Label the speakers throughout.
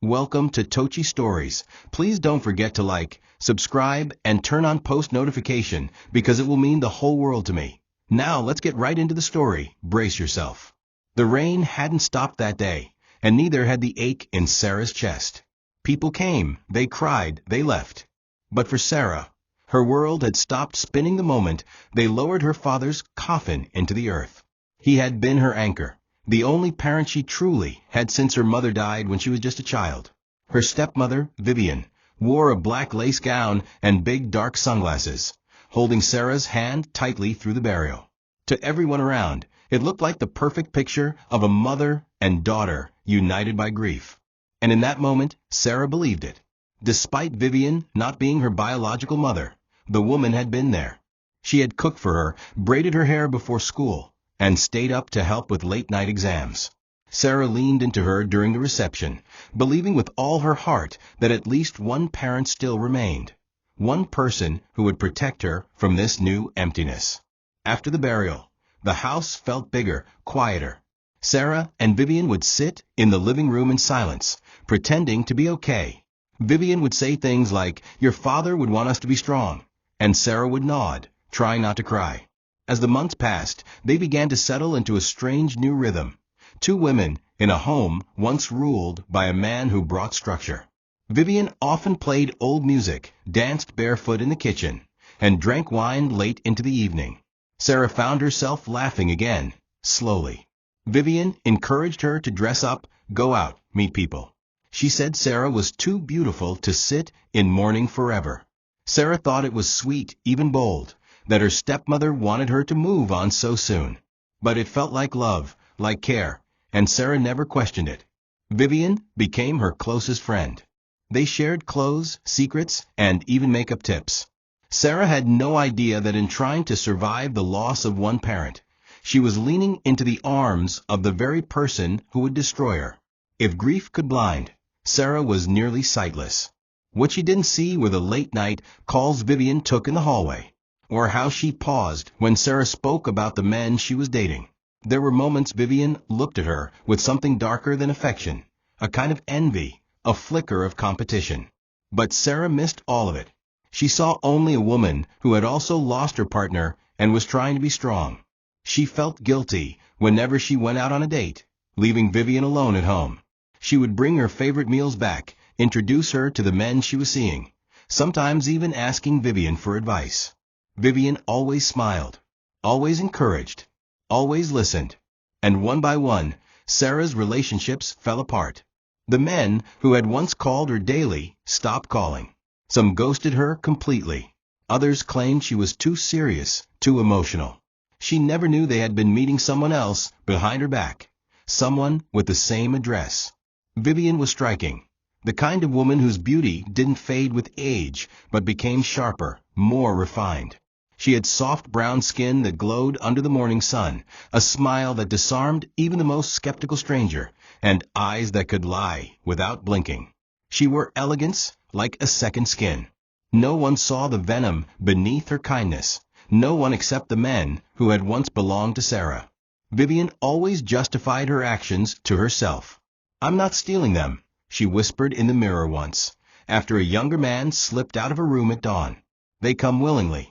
Speaker 1: Welcome to TOCHI Stories. Please don't forget to like, subscribe, and turn on post notification because it will mean the whole world to me. Now let's get right into the story. Brace yourself. The rain hadn't stopped that day, and neither had the ache in Sarah's chest. People came, they cried, they left. But for Sarah, her world had stopped spinning the moment they lowered her father's coffin into the earth. He had been her anchor, the only parent she truly had since her mother died when she was just a child. Her stepmother, Vivian, wore a black lace gown and big dark sunglasses, holding Sarah's hand tightly through the burial. To everyone around, it looked like the perfect picture of a mother and daughter united by grief. And in that moment, Sarah believed it. Despite Vivian not being her biological mother, the woman had been there. She had cooked for her, braided her hair before school, and stayed up to help with late-night exams. Sarah leaned into her during the reception, believing with all her heart that at least one parent still remained, one person who would protect her from this new emptiness. After the burial, the house felt bigger, quieter. Sarah and Vivian would sit in the living room in silence, pretending to be okay. Vivian would say things like, "Your father would want us to be strong," and Sarah would nod, trying not to cry. As the months passed, they began to settle into a strange new rhythm. Two women in a home once ruled by a man who brought structure. Vivian often played old music, danced barefoot in the kitchen, and drank wine late into the evening. Sarah found herself laughing again, slowly. Vivian encouraged her to dress up, go out, meet people. She said Sarah was too beautiful to sit in mourning forever. Sarah thought it was sweet, even bold, that her stepmother wanted her to move on so soon. But it felt like love, like care, and Sarah never questioned it. Vivian became her closest friend. They shared clothes, secrets, and even makeup tips. Sarah had no idea that in trying to survive the loss of one parent, she was leaning into the arms of the very person who would destroy her. If grief could blind, Sarah was nearly sightless. What she didn't see were the late-night calls Vivian took in the hallway, or how she paused when Sarah spoke about the men she was dating. There were moments Vivian looked at her with something darker than affection, a kind of envy, a flicker of competition. But Sarah missed all of it. She saw only a woman who had also lost her partner and was trying to be strong. She felt guilty whenever she went out on a date, leaving Vivian alone at home. She would bring her favorite meals back, introduce her to the men she was seeing, sometimes even asking Vivian for advice. Vivian always smiled, always encouraged, always listened. And one by one, Sarah's relationships fell apart. The men who had once called her daily stopped calling. Some ghosted her completely. Others claimed she was too serious, too emotional. She never knew they had been meeting someone else behind her back, someone with the same address. Vivian was striking, the kind of woman whose beauty didn't fade with age but became sharper, more refined. She had soft brown skin that glowed under the morning sun, a smile that disarmed even the most skeptical stranger, and eyes that could lie without blinking. She wore elegance like a second skin. No one saw the venom beneath her kindness, no one except the men who had once belonged to Sarah. Vivian always justified her actions to herself. "I'm not stealing them," she whispered in the mirror once, after a younger man slipped out of her room at dawn. "They come willingly."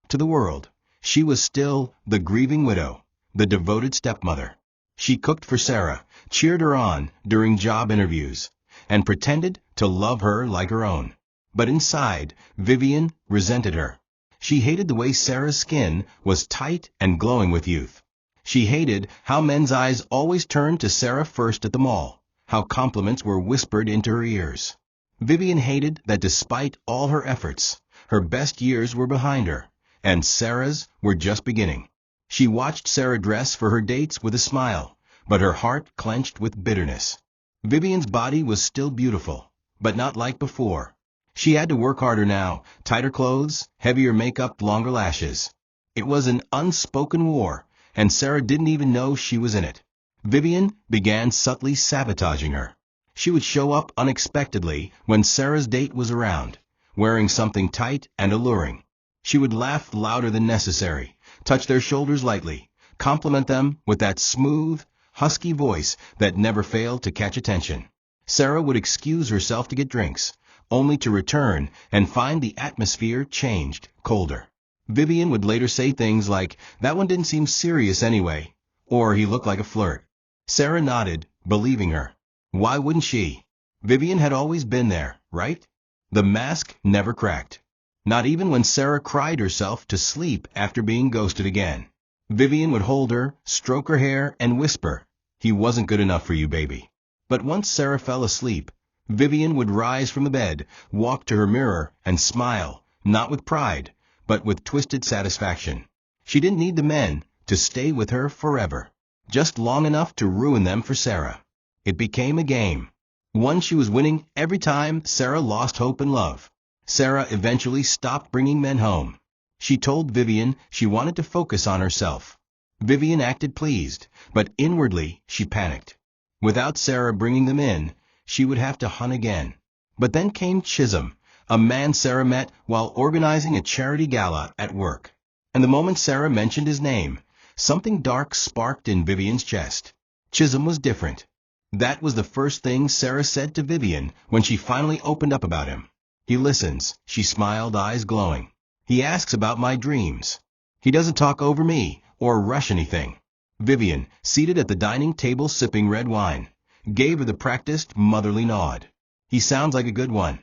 Speaker 1: To the world, she was still the grieving widow, the devoted stepmother. She cooked for Sarah, cheered her on during job interviews, and pretended to love her like her own. But inside, Vivian resented her. She hated the way Sarah's skin was tight and glowing with youth. She hated how men's eyes always turned to Sarah first at the mall, how compliments were whispered into her ears. Vivian hated that despite all her efforts, her best years were behind her, and Sarah's were just beginning. She watched Sarah dress for her dates with a smile, but her heart clenched with bitterness. Vivian's body was still beautiful, but not like before. She had to work harder now, tighter clothes, heavier makeup, longer lashes. It was an unspoken war, and Sarah didn't even know she was in it. Vivian began subtly sabotaging her. She would show up unexpectedly when Sarah's date was around, wearing something tight and alluring. She would laugh louder than necessary, touch their shoulders lightly, compliment them with that smooth, husky voice that never failed to catch attention. Sarah would excuse herself to get drinks, only to return and find the atmosphere changed, colder. Vivian would later say things like, "That one didn't seem serious anyway," or "He looked like a flirt." Sarah nodded, believing her. Why wouldn't she? Vivian had always been there, right? The mask never cracked. Not even when Sarah cried herself to sleep after being ghosted again. Vivian would hold her, stroke her hair, and whisper, "He wasn't good enough for you, baby." But once Sarah fell asleep, Vivian would rise from the bed, walk to her mirror, and smile, not with pride, but with twisted satisfaction. She didn't need the men to stay with her forever, just long enough to ruin them for Sarah. It became a game, one she was winning every time Sarah lost hope in love. Sarah eventually stopped bringing men home. She told Vivian she wanted to focus on herself. Vivian acted pleased, but inwardly she panicked. Without Sarah bringing them in, she would have to hunt again. But then came Chisholm, a man Sarah met while organizing a charity gala at work. And the moment Sarah mentioned his name, something dark sparked in Vivian's chest. Chisholm was different. That was the first thing Sarah said to Vivian when she finally opened up about him. "He listens," she smiled, eyes glowing. "He asks about my dreams. He doesn't talk over me or rush anything." Vivian, seated at the dining table sipping red wine, gave her the practiced motherly nod. "He sounds like a good one."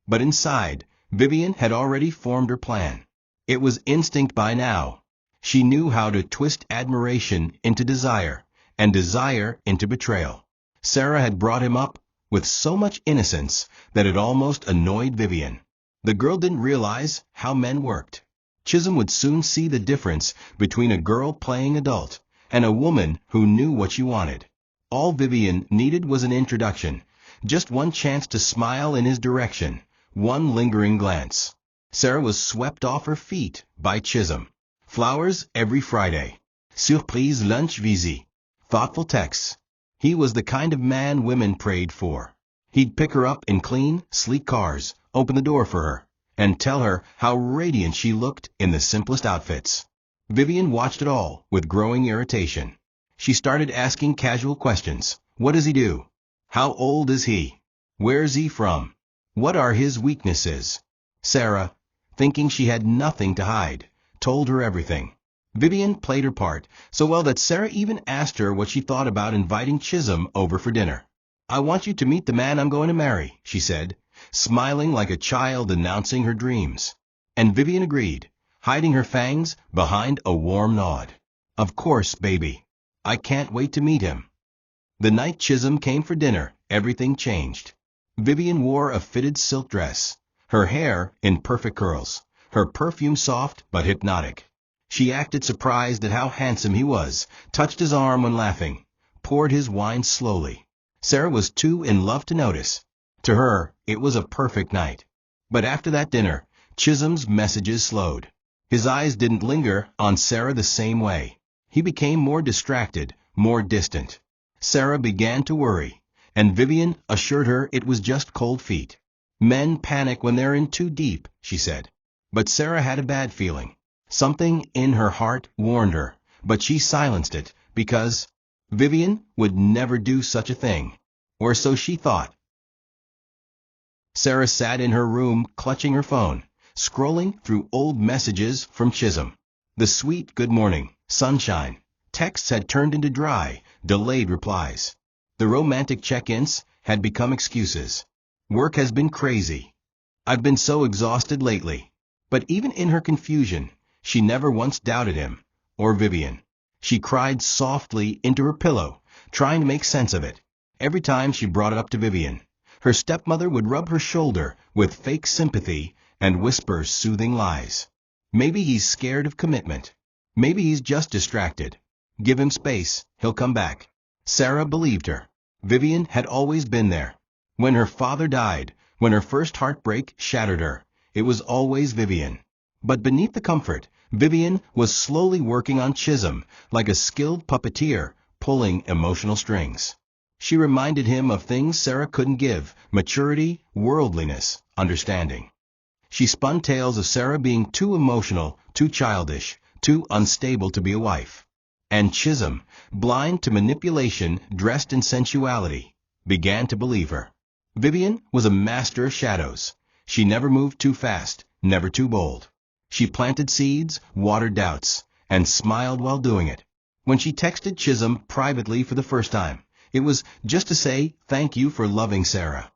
Speaker 1: But inside, Vivian had already formed her plan. It was instinct by now. She knew how to twist admiration into desire, and desire into betrayal. Sarah had brought him up with so much innocence that it almost annoyed Vivian. The girl didn't realize how men worked. Chisholm would soon see the difference between a girl playing adult and a woman who knew what she wanted. All Vivian needed was an introduction, just one chance to smile in his direction, one lingering glance. Sarah was swept off her feet by Chisholm. Flowers every Friday. Surprise lunch visite. Thoughtful texts. He was the kind of man women prayed for. He'd pick her up in clean, sleek cars, open the door for her, and tell her how radiant she looked in the simplest outfits. Vivian watched it all with growing irritation. She started asking casual questions. What does he do? How old is he? Where's he from? What are his weaknesses? Sarah, thinking she had nothing to hide, told her everything. Vivian played her part so well that Sarah even asked her what she thought about inviting Chisholm over for dinner. "I want you to meet the man I'm going to marry," she said, smiling like a child announcing her dreams. And Vivian agreed, hiding her fangs behind a warm nod. "Of course, baby. I can't wait to meet him." The night Chisholm came for dinner, everything changed. Vivian wore a fitted silk dress, her hair in perfect curls, her perfume soft but hypnotic. She acted surprised at how handsome he was, touched his arm when laughing, poured his wine slowly. Sarah was too in love to notice. To her, it was a perfect night. But after that dinner, Chisholm's messages slowed. His eyes didn't linger on Sarah the same way. He became more distracted, more distant. Sarah began to worry, and Vivian assured her it was just cold feet. "Men panic when they're in too deep," she said. But Sarah had a bad feeling. Something in her heart warned her, but she silenced it because Vivian would never do such a thing. Or so she thought. Sarah sat in her room clutching her phone, scrolling through old messages from Chisholm. The sweet good morning, sunshine, texts had turned into dry, delayed replies. The romantic check-ins had become excuses. "Work has been crazy. I've been so exhausted lately." But even in her confusion, she never once doubted him, or Vivian. She cried softly into her pillow, trying to make sense of it. Every time she brought it up to Vivian, her stepmother would rub her shoulder with fake sympathy and whisper soothing lies. "Maybe he's scared of commitment. Maybe he's just distracted. Give him space, he'll come back." Sarah believed her. Vivian had always been there. When her father died, when her first heartbreak shattered her, it was always Vivian. But beneath the comfort, Vivian was slowly working on Chisholm like a skilled puppeteer pulling emotional strings. She reminded him of things Sarah couldn't give: maturity, worldliness, understanding. She spun tales of Sarah being too emotional, too childish, too unstable to be a wife. And Chisholm, blind to manipulation dressed in sensuality, began to believe her. Vivian was a master of shadows. She never moved too fast, never too bold. She planted seeds, watered doubts, and smiled while doing it. When she texted Chisholm privately for the first time, it was just to say thank you for loving Sarah.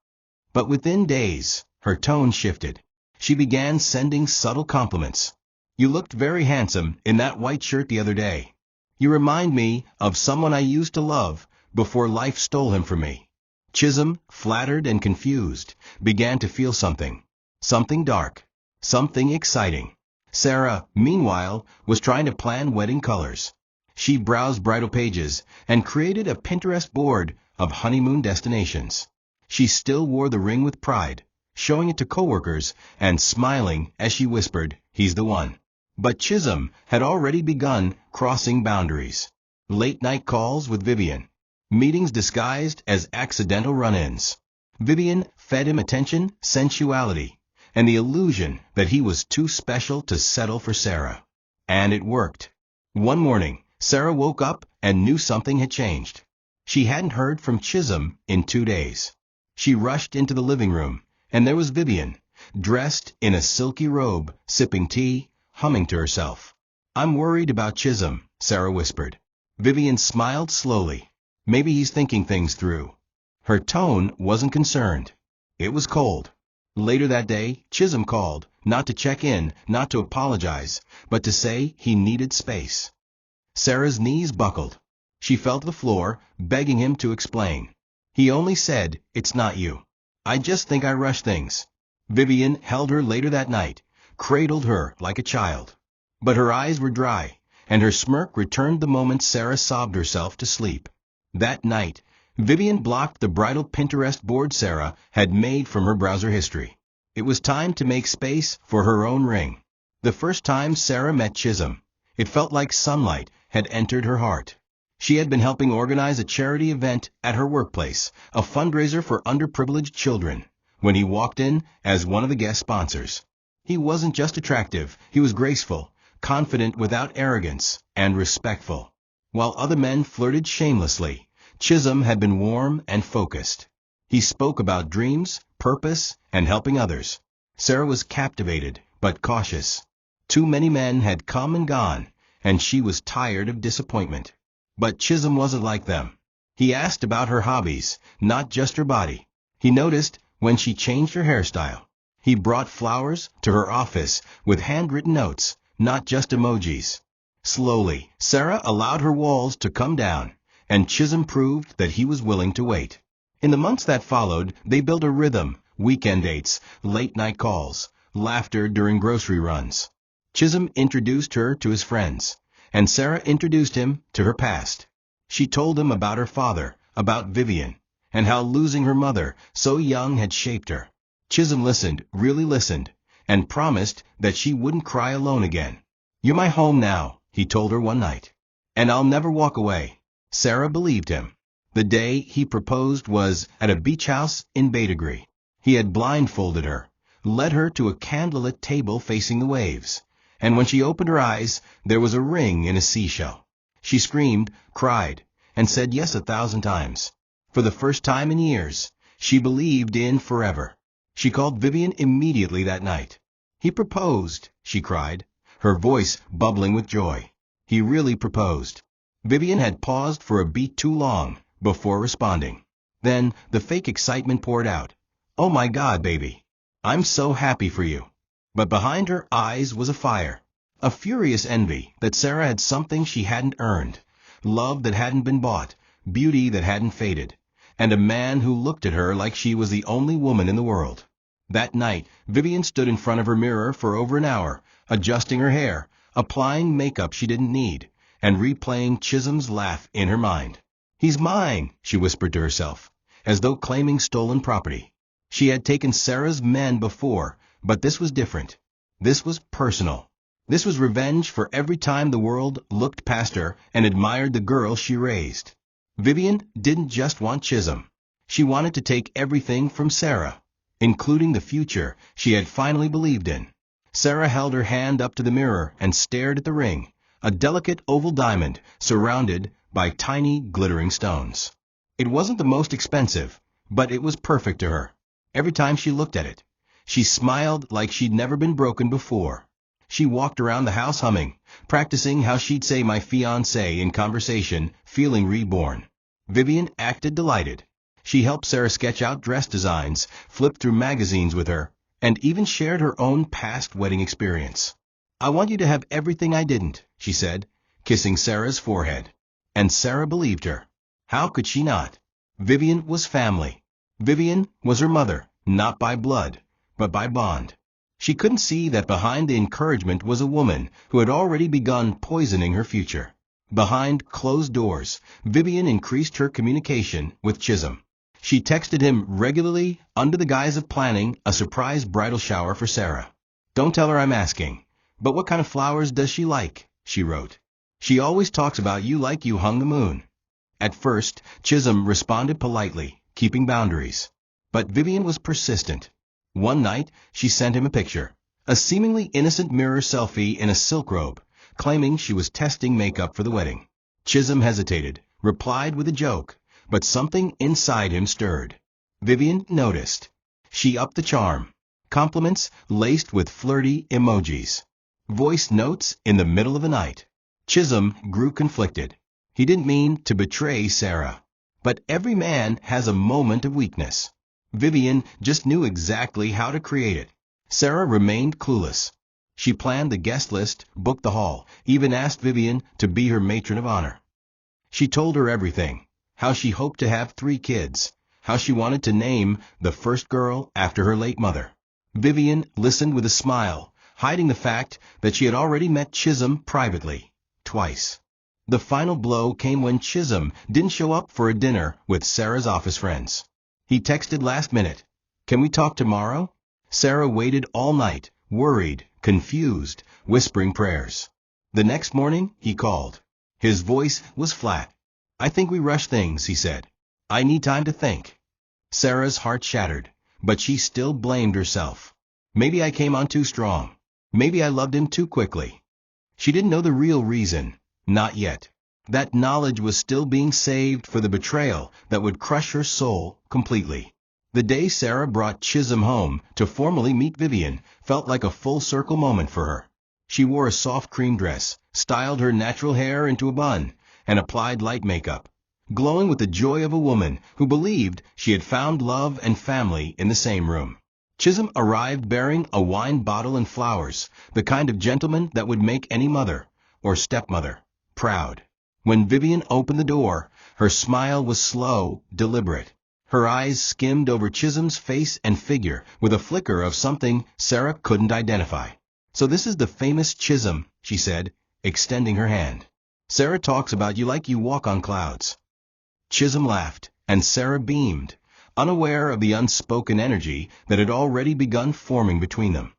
Speaker 1: But within days, her tone shifted. She began sending subtle compliments. You looked very handsome in that white shirt the other day. You remind me of someone I used to love before life stole him from me. Chisholm, flattered and confused, began to feel something. Something dark. Something exciting. Sarah, meanwhile, was trying to plan wedding colors. She browsed bridal pages and created a Pinterest board of honeymoon destinations. She still wore the ring with pride, showing it to coworkers and smiling as she whispered, "He's the one." But Chisholm had already begun crossing boundaries. Late-night calls with Vivian. Meetings disguised as accidental run-ins. Vivian fed him attention, sensuality, and the illusion that he was too special to settle for Sarah. And it worked. One morning, Sarah woke up and knew something had changed. She hadn't heard from Chisholm in 2 days. She rushed into the living room, and there was Vivian, dressed in a silky robe, sipping tea, humming to herself. "I'm worried about Chisholm," Sarah whispered. Vivian smiled slowly. "Maybe he's thinking things through." Her tone wasn't concerned. It was cold. Later that day, Chisholm called, not to check in, not to apologize, but to say he needed space. Sarah's knees buckled. She fell to the floor, begging him to explain. He only said, "It's not you. I just think I rush things." Vivian held her later that night, cradled her like a child. But her eyes were dry, and her smirk returned the moment Sarah sobbed herself to sleep. That night, Vivian blocked the bridal Pinterest board Sarah had made from her browser history. It was time to make space for her own ring. The first time Sarah met Chisholm, it felt like sunlight had entered her heart. She had been helping organize a charity event at her workplace, a fundraiser for underprivileged children, when he walked in as one of the guest sponsors. He wasn't just attractive, he was graceful, confident without arrogance, and respectful. While other men flirted shamelessly, Chisholm had been warm and focused. He spoke about dreams, purpose, and helping others. Sarah was captivated, but cautious. Too many men had come and gone, and she was tired of disappointment. But Chisholm wasn't like them. He asked about her hobbies, not just her body. He noticed when she changed her hairstyle. He brought flowers to her office with handwritten notes, not just emojis. Slowly, Sarah allowed her walls to come down, and Chisholm proved that he was willing to wait. In the months that followed, they built a rhythm, weekend dates, late-night calls, laughter during grocery runs. Chisholm introduced her to his friends, and Sarah introduced him to her past. She told him about her father, about Vivian, and how losing her mother so young had shaped her. Chisholm listened, really listened, and promised that she wouldn't cry alone again. "You're my home now," he told her one night, "and I'll never walk away." Sarah believed him. The day he proposed was at a beach house in Badagry. He had blindfolded her, led her to a candlelit table facing the waves, and when she opened her eyes, there was a ring in a seashell. She screamed, cried, and said yes 1,000 times. For the first time in years, she believed in forever. She called Vivian immediately that night. "He proposed," she cried, her voice bubbling with joy. He really proposed. Vivian had paused for a beat too long before responding. Then the fake excitement poured out. "Oh my God, baby. I'm so happy for you." But behind her eyes was a fire, a furious envy that Sarah had something she hadn't earned, love that hadn't been bought, beauty that hadn't faded, and a man who looked at her like she was the only woman in the world. That night, Vivian stood in front of her mirror for over an hour, adjusting her hair, applying makeup she didn't need, and replaying Chisholm's laugh in her mind. "He's mine," she whispered to herself, as though claiming stolen property. She had taken Sarah's men before, but this was different. This was personal. This was revenge for every time the world looked past her and admired the girl she raised. Vivian didn't just want Chisholm. She wanted to take everything from Sarah, including the future she had finally believed in. Sarah held her hand up to the mirror and stared at the ring, a delicate oval diamond surrounded by tiny glittering stones. It wasn't the most expensive, but it was perfect to her. Every time she looked at it, she smiled like she'd never been broken before. She walked around the house humming, practicing how she'd say my fiancé in conversation, feeling reborn. Vivian acted delighted. She helped Sarah sketch out dress designs, flipped through magazines with her, and even shared her own past wedding experience. "I want you to have everything I didn't," she said, kissing Sarah's forehead. And Sarah believed her. How could she not? Vivian was family. Vivian was her mother, not by blood, but by bond. She couldn't see that behind the encouragement was a woman who had already begun poisoning her future. Behind closed doors, Vivian increased her communication with Chisholm. She texted him regularly under the guise of planning a surprise bridal shower for Sarah. "Don't tell her I'm asking, but what kind of flowers does she like?" she wrote. "She always talks about you like you hung the moon." At first, Chisholm responded politely, keeping boundaries. But Vivian was persistent. One night, she sent him a picture, a seemingly innocent mirror selfie in a silk robe, claiming she was testing makeup for the wedding. Chisholm hesitated, replied with a joke, but something inside him stirred. Vivian noticed. She upped the charm. Compliments laced with flirty emojis. Voice notes in the middle of the night. Chisholm grew conflicted. He didn't mean to betray Sarah. But every man has a moment of weakness. Vivian just knew exactly how to create it. Sarah remained clueless. She planned the guest list, booked the hall, even asked Vivian to be her matron of honor. She told her everything, how she hoped to have 3 kids, how she wanted to name the first girl after her late mother. Vivian listened with a smile, hiding the fact that she had already met Chisholm privately, twice. The final blow came when Chisholm didn't show up for a dinner with Sarah's office friends. He texted last minute, "Can we talk tomorrow?" Sarah waited all night, worried, confused, whispering prayers. The next morning, he called. His voice was flat. "I think we rush things," he said. "I need time to think." Sarah's heart shattered, but she still blamed herself. "Maybe I came on too strong. Maybe I loved him too quickly." She didn't know the real reason. Not yet. That knowledge was still being saved for the betrayal that would crush her soul completely. The day Sarah brought Chisholm home to formally meet Vivian felt like a full-circle moment for her. She wore a soft cream dress, styled her natural hair into a bun, and applied light makeup, glowing with the joy of a woman who believed she had found love and family in the same room. Chisholm arrived bearing a wine bottle and flowers, the kind of gentleman that would make any mother, or stepmother, proud. When Vivian opened the door, her smile was slow, deliberate. Her eyes skimmed over Chisholm's face and figure with a flicker of something Sarah couldn't identify. "So this is the famous Chisholm," she said, extending her hand. "Sarah talks about you like you walk on clouds." Chisholm laughed, and Sarah beamed, unaware of the unspoken energy that had already begun forming between them.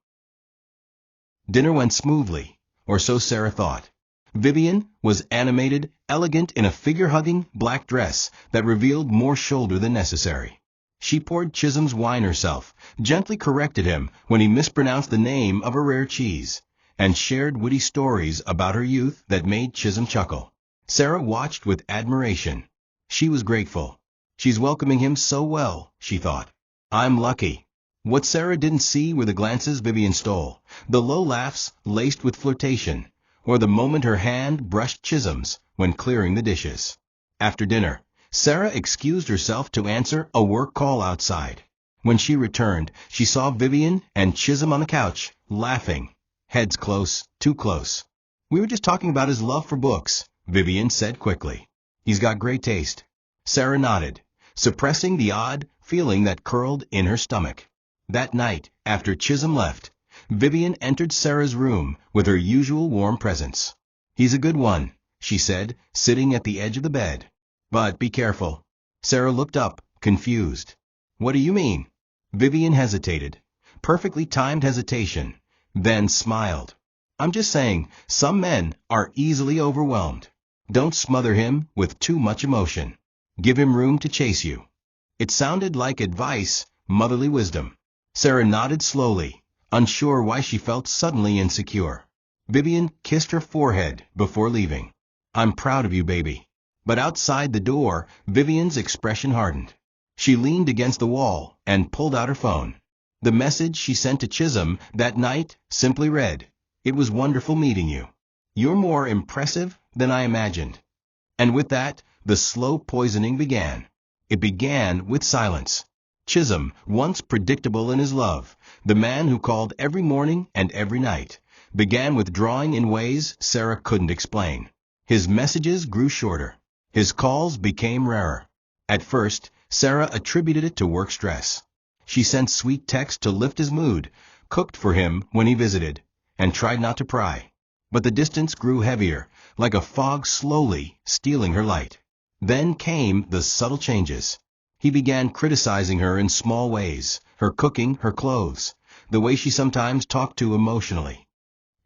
Speaker 1: Dinner went smoothly, or so Sarah thought. Vivian was animated, elegant in a figure-hugging black dress that revealed more shoulder than necessary. She poured Chisholm's wine herself, gently corrected him when he mispronounced the name of a rare cheese, and shared witty stories about her youth that made Chisholm chuckle. Sarah watched with admiration. She was grateful. "She's welcoming him so well," she thought. "I'm lucky." What Sarah didn't see were the glances Vivian stole, the low laughs laced with flirtation, or the moment her hand brushed Chisholm's when clearing the dishes. After dinner, Sarah excused herself to answer a work call outside. When she returned, she saw Vivian and Chisholm on the couch, laughing, heads close, too close. "We were just talking about his love for books," Vivian said quickly. "He's got great taste." Sarah nodded, suppressing the odd feeling that curled in her stomach. That night, after Chisholm left, Vivian entered Sarah's room with her usual warm presence. "He's a good one," she said, sitting at the edge of the bed. "But be careful." Sarah looked up, confused. "What do you mean?" Vivian hesitated. Perfectly timed hesitation, then smiled. "I'm just saying, some men are easily overwhelmed. Don't smother him with too much emotion. Give him room to chase you." It sounded like advice, motherly wisdom. Sarah nodded slowly, unsure why she felt suddenly insecure. Vivian kissed her forehead before leaving. "I'm proud of you, baby." But outside the door, Vivian's expression hardened. She leaned against the wall and pulled out her phone. The message she sent to Chisholm that night simply read, "It was wonderful meeting you. You're more impressive than I imagined." And with that, the slow poisoning began. It began with silence. Chisholm, once predictable in his love, the man who called every morning and every night, began withdrawing in ways Sarah couldn't explain. His messages grew shorter. His calls became rarer. At first, Sarah attributed it to work stress. She sent sweet texts to lift his mood, cooked for him when he visited, and tried not to pry. But the distance grew heavier, like a fog slowly stealing her light. Then came the subtle changes. He began criticizing her in small ways, her cooking, her clothes, the way she sometimes talked to emotionally.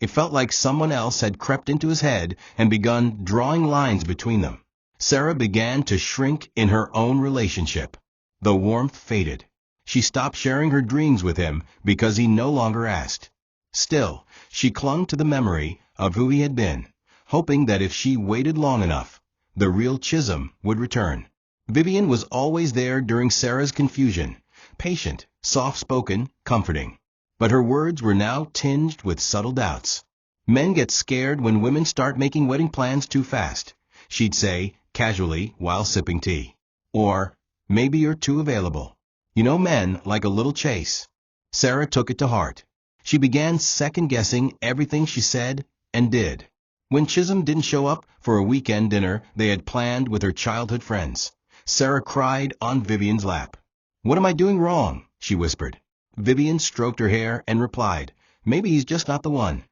Speaker 1: It felt like someone else had crept into his head and begun drawing lines between them. Sarah began to shrink in her own relationship. The warmth faded. She stopped sharing her dreams with him because he no longer asked. Still, she clung to the memory of who he had been, hoping that if she waited long enough, the real Chisholm would return. Vivian was always there during Sarah's confusion, patient, soft-spoken, comforting. But her words were now tinged with subtle doubts. "Men get scared when women start making wedding plans too fast," she'd say, casually, while sipping tea. Or, "Maybe you're too available. You know men like a little chase." Sarah took it to heart. She began second-guessing everything she said and did. When Chisholm didn't show up for a weekend dinner they had planned with her childhood friends, Sarah cried on Vivian's lap. "What am I doing wrong?" she whispered. Vivian stroked her hair and replied, "Maybe he's just not the one."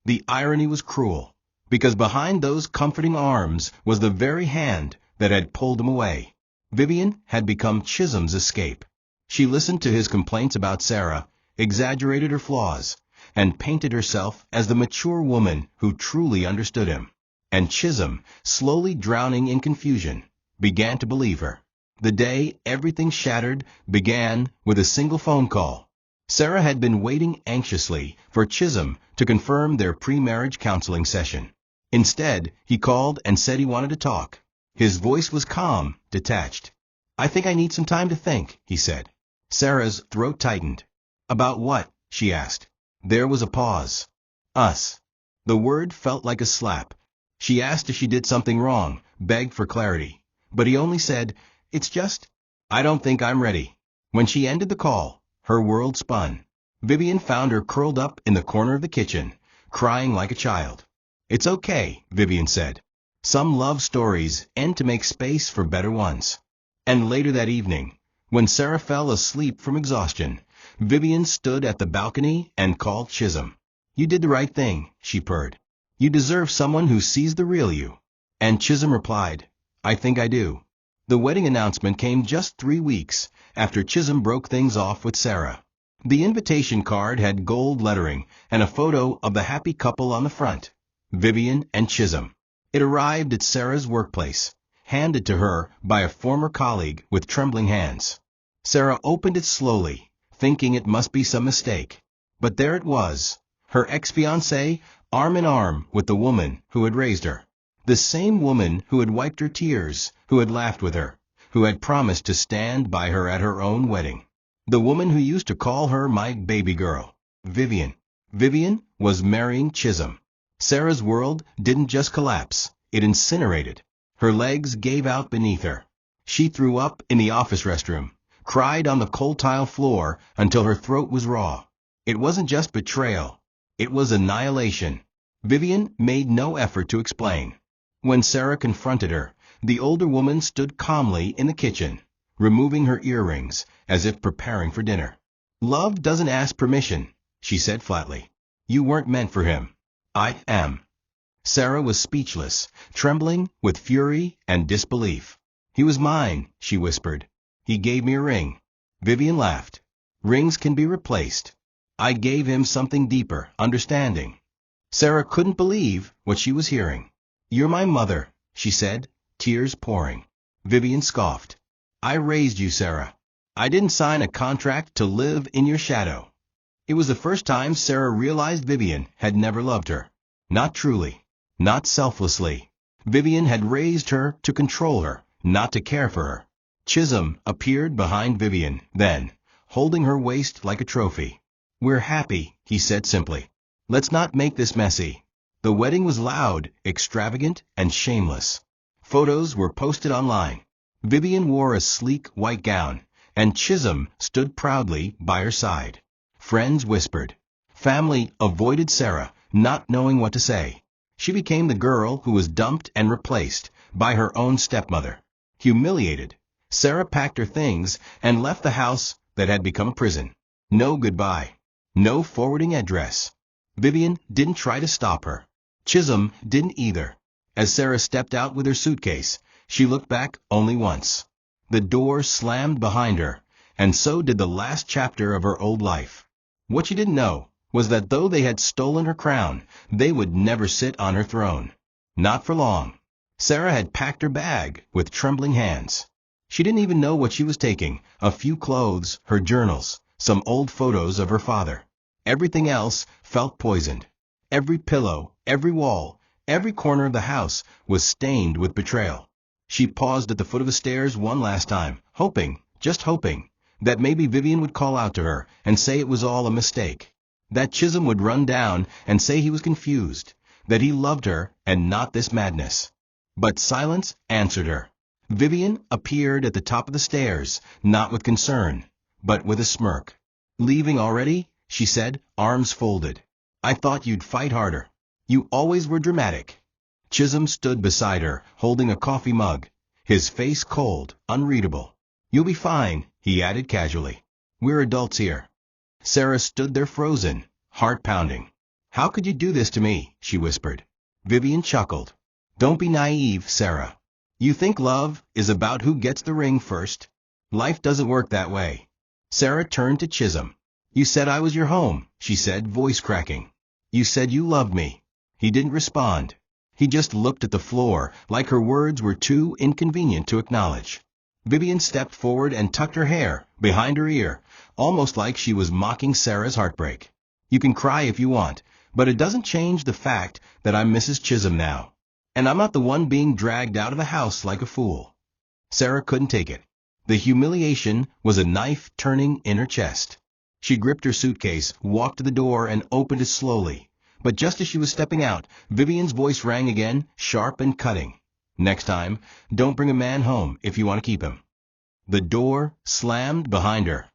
Speaker 1: The irony was cruel, because behind those comforting arms was the very hand that had pulled him away. Vivian had become Chisholm's escape. She listened to his complaints about Sarah, exaggerated her flaws, and painted herself as the mature woman who truly understood him. And Chisholm, slowly drowning in confusion, began to believe her. The day everything shattered began with a single phone call. Sarah had been waiting anxiously for Chisholm to confirm their pre-marriage counseling session. Instead, he called and said he wanted to talk. His voice was calm, detached. "I think I need some time to think," he said. Sarah's throat tightened. "About what?" she asked. There was a pause. "Us." The word felt like a slap. She asked if she did something wrong, begged for clarity. But he only said, "It's just, I don't think I'm ready." When she ended the call, her world spun. Vivian found her curled up in the corner of the kitchen, crying like a child. "It's okay," Vivian said. "Some love stories end to make space for better ones." And later that evening, when Sarah fell asleep from exhaustion, Vivian stood at the balcony and called Chisholm. "You did the right thing," she purred. "You deserve someone who sees the real you." And Chisholm replied, "I think I do." The wedding announcement came just 3 weeks after Chisholm broke things off with Sarah. The invitation card had gold lettering and a photo of the happy couple on the front, Vivian and Chisholm. It arrived at Sarah's workplace, handed to her by a former colleague with trembling hands. Sarah opened it slowly, thinking it must be some mistake. But there it was, her ex-fiancé, arm in arm with the woman who had raised her. The same woman who had wiped her tears, who had laughed with her, who had promised to stand by her at her own wedding. The woman who used to call her my baby girl, Vivian. Vivian was marrying Chisholm. Sarah's world didn't just collapse, it incinerated. Her legs gave out beneath her. She threw up in the office restroom, cried on the cold tile floor until her throat was raw. It wasn't just betrayal, it was annihilation. Vivian made no effort to explain. When Sarah confronted her, the older woman stood calmly in the kitchen, removing her earrings as if preparing for dinner. "Love doesn't ask permission," she said flatly. "You weren't meant for him. I am." Sarah was speechless, trembling with fury and disbelief. "He was mine," she whispered. "He gave me a ring." Vivian laughed. "Rings can be replaced. I gave him something deeper, understanding." Sarah couldn't believe what she was hearing. "You're my mother," she said, tears pouring. Vivian scoffed. "I raised you, Sarah. I didn't sign a contract to live in your shadow." It was the first time Sarah realized Vivian had never loved her. Not truly. Not selflessly. Vivian had raised her to control her, not to care for her. Chisholm appeared behind Vivian, then, holding her waist like a trophy. "We're happy," he said simply. "Let's not make this messy." The wedding was loud, extravagant, and shameless. Photos were posted online. Vivian wore a sleek white gown, and Chisholm stood proudly by her side. Friends whispered. Family avoided Sarah, not knowing what to say. She became the girl who was dumped and replaced by her own stepmother. Humiliated, Sarah packed her things and left the house that had become a prison. No goodbye. No forwarding address. Vivian didn't try to stop her. Chisholm didn't either. As Sarah stepped out with her suitcase, she looked back only once. The door slammed behind her, and so did the last chapter of her old life. What she didn't know was that though they had stolen her crown, they would never sit on her throne. Not for long. Sarah had packed her bag with trembling hands. She didn't even know what she was taking: a few clothes, her journals, some old photos of her father. Everything else felt poisoned. Every pillow, every wall, every corner of the house was stained with betrayal. She paused at the foot of the stairs one last time, hoping, just hoping, that maybe Vivian would call out to her and say it was all a mistake. That Chisholm would run down and say he was confused, that he loved her and not this madness. But silence answered her. Vivian appeared at the top of the stairs, not with concern, but with a smirk. "Leaving already?" she said, arms folded. "I thought you'd fight harder. You always were dramatic." Chisholm stood beside her, holding a coffee mug, his face cold, unreadable. "You'll be fine," he added casually. "We're adults here." Sarah stood there frozen, heart pounding. "How could you do this to me?" she whispered. Vivian chuckled. "Don't be naive, Sarah. You think love is about who gets the ring first. Life doesn't work that way." Sarah turned to Chisholm. "You said I was your home," she said, voice cracking. "You said you loved me." He didn't respond. He just looked at the floor, like her words were too inconvenient to acknowledge. Vivian stepped forward and tucked her hair behind her ear, almost like she was mocking Sarah's heartbreak. "You can cry if you want, but it doesn't change the fact that I'm Mrs. Chisholm now. And I'm not the one being dragged out of the house like a fool." Sarah couldn't take it. The humiliation was a knife turning in her chest. She gripped her suitcase, walked to the door, and opened it slowly. But just as she was stepping out, Vivian's voice rang again, sharp and cutting. "Next time, don't bring a man home if you want to keep him." The door slammed behind her.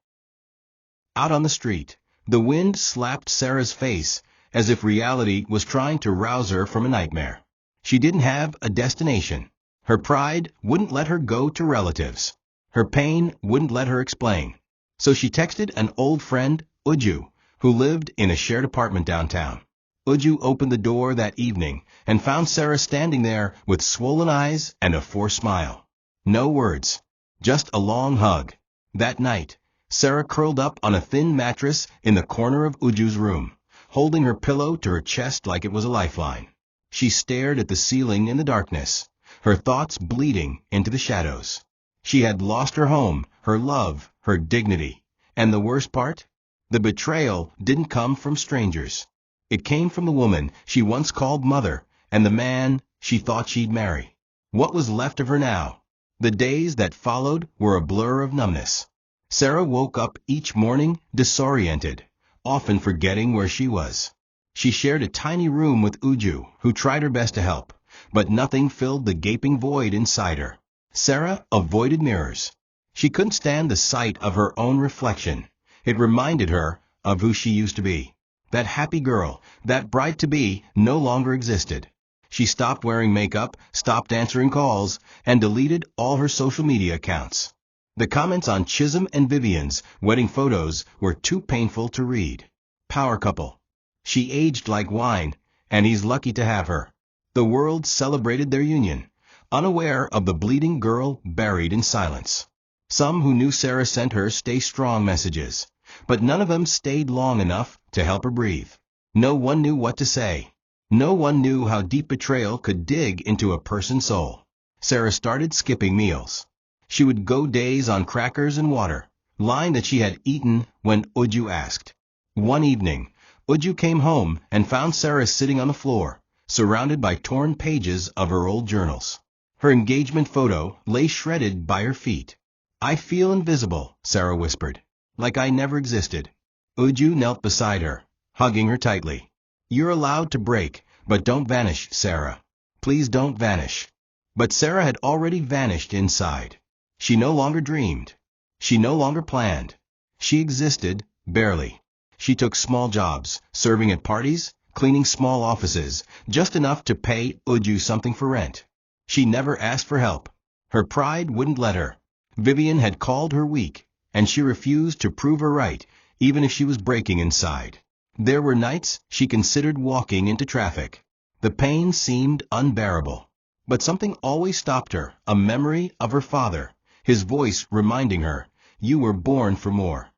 Speaker 1: Out on the street, the wind slapped Sarah's face as if reality was trying to rouse her from a nightmare. She didn't have a destination. Her pride wouldn't let her go to relatives. Her pain wouldn't let her explain. So she texted an old friend, Uju, who lived in a shared apartment downtown. Uju opened the door that evening and found Sarah standing there with swollen eyes and a forced smile. No words, just a long hug. That night, Sarah curled up on a thin mattress in the corner of Uju's room, holding her pillow to her chest like it was a lifeline. She stared at the ceiling in the darkness, her thoughts bleeding into the shadows. She had lost her home, her love, her dignity. And the worst part? The betrayal didn't come from strangers. It came from the woman she once called mother and the man she thought she'd marry. What was left of her now? The days that followed were a blur of numbness. Sarah woke up each morning disoriented, often forgetting where she was. She shared a tiny room with Uju, who tried her best to help, but nothing filled the gaping void inside her. Sarah avoided mirrors. She couldn't stand the sight of her own reflection. It reminded her of who she used to be. That happy girl, that bride-to-be, no longer existed. She stopped wearing makeup, stopped answering calls, and deleted all her social media accounts. The comments on Chisholm and Vivian's wedding photos were too painful to read. Power couple. She aged like wine, and he's lucky to have her. The world celebrated their union, unaware of the bleeding girl buried in silence. Some who knew Sarah sent her stay strong messages, but none of them stayed long enough to help her breathe. No one knew what to say. No one knew how deep betrayal could dig into a person's soul. Sarah started skipping meals. She would go days on crackers and water, lying that she had eaten when Uju asked. One evening, Uju came home and found Sarah sitting on the floor, surrounded by torn pages of her old journals. Her engagement photo lay shredded by her feet. "I feel invisible," Sarah whispered, "like I never existed." Uju knelt beside her, hugging her tightly. "You're allowed to break, but don't vanish, Sarah. Please don't vanish." But Sarah had already vanished inside. She no longer dreamed. She no longer planned. She existed, barely. She took small jobs, serving at parties, cleaning small offices, just enough to pay Uju something for rent. She never asked for help. Her pride wouldn't let her. Vivian had called her weak, and she refused to prove her right, even if she was breaking inside. There were nights she considered walking into traffic. The pain seemed unbearable. But something always stopped her, a memory of her father, his voice reminding her, "You were born for more."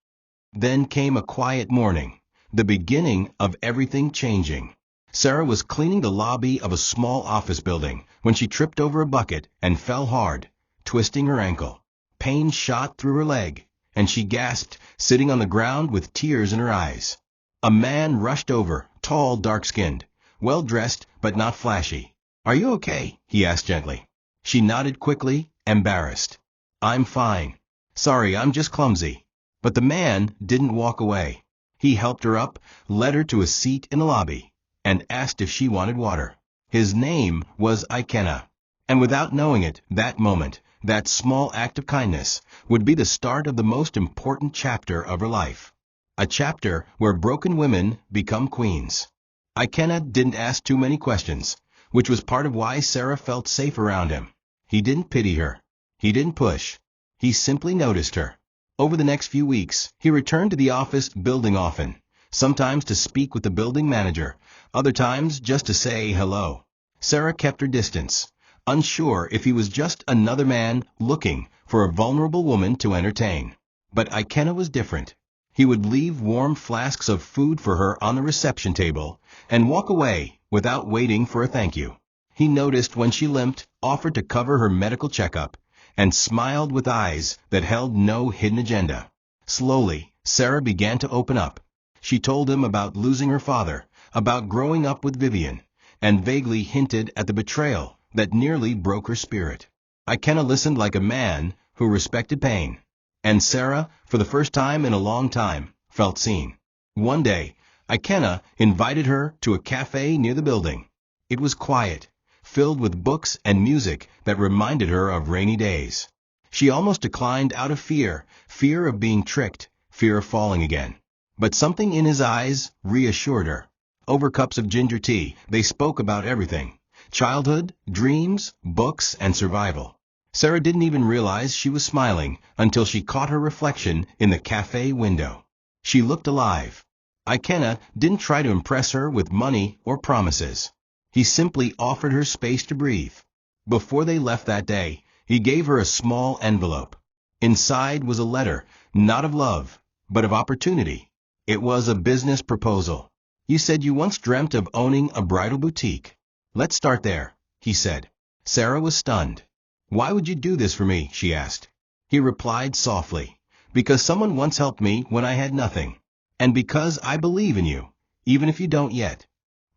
Speaker 1: Then came a quiet morning, the beginning of everything changing. Sarah was cleaning the lobby of a small office building when she tripped over a bucket and fell hard, twisting her ankle. Pain shot through her leg, and she gasped, sitting on the ground with tears in her eyes. A man rushed over, tall, dark-skinned, well-dressed but not flashy. "Are you okay?" he asked gently. She nodded quickly, embarrassed. "I'm fine. Sorry, I'm just clumsy." But the man didn't walk away. He helped her up, led her to a seat in the lobby, and asked if she wanted water. His name was Ikenna. And without knowing it, that moment, that small act of kindness, would be the start of the most important chapter of her life. A chapter where broken women become queens. Ikenna didn't ask too many questions, which was part of why Sarah felt safe around him. He didn't pity her. He didn't push. He simply noticed her. Over the next few weeks, he returned to the office building often, sometimes to speak with the building manager, other times just to say hello. Sarah kept her distance, unsure if he was just another man looking for a vulnerable woman to entertain. But Ikenna was different. He would leave warm flasks of food for her on the reception table and walk away without waiting for a thank you. He noticed when she limped, offered to cover her medical checkup, and smiled with eyes that held no hidden agenda. Slowly, Sarah began to open up. She told him about losing her father, about growing up with Vivian, and vaguely hinted at the betrayal that nearly broke her spirit. Ikenna listened like a man who respected pain. And Sarah, for the first time in a long time, felt seen. One day, Ikenna invited her to a cafe near the building. It was quiet, filled with books and music that reminded her of rainy days. She almost declined out of fear of being tricked, fear of falling again. But something in his eyes reassured her. Over cups of ginger tea, they spoke about everything: childhood, dreams, books, and survival. Sarah didn't even realize she was smiling until she caught her reflection in the cafe window. She looked alive. Ikenna didn't try to impress her with money or promises. He simply offered her space to breathe. Before they left that day, he gave her a small envelope. Inside was a letter, not of love, but of opportunity. It was a business proposal. "You said you once dreamt of owning a bridal boutique. Let's start there," he said. Sarah was stunned. "Why would you do this for me?" she asked. He replied softly, "Because someone once helped me when I had nothing. And because I believe in you, even if you don't yet."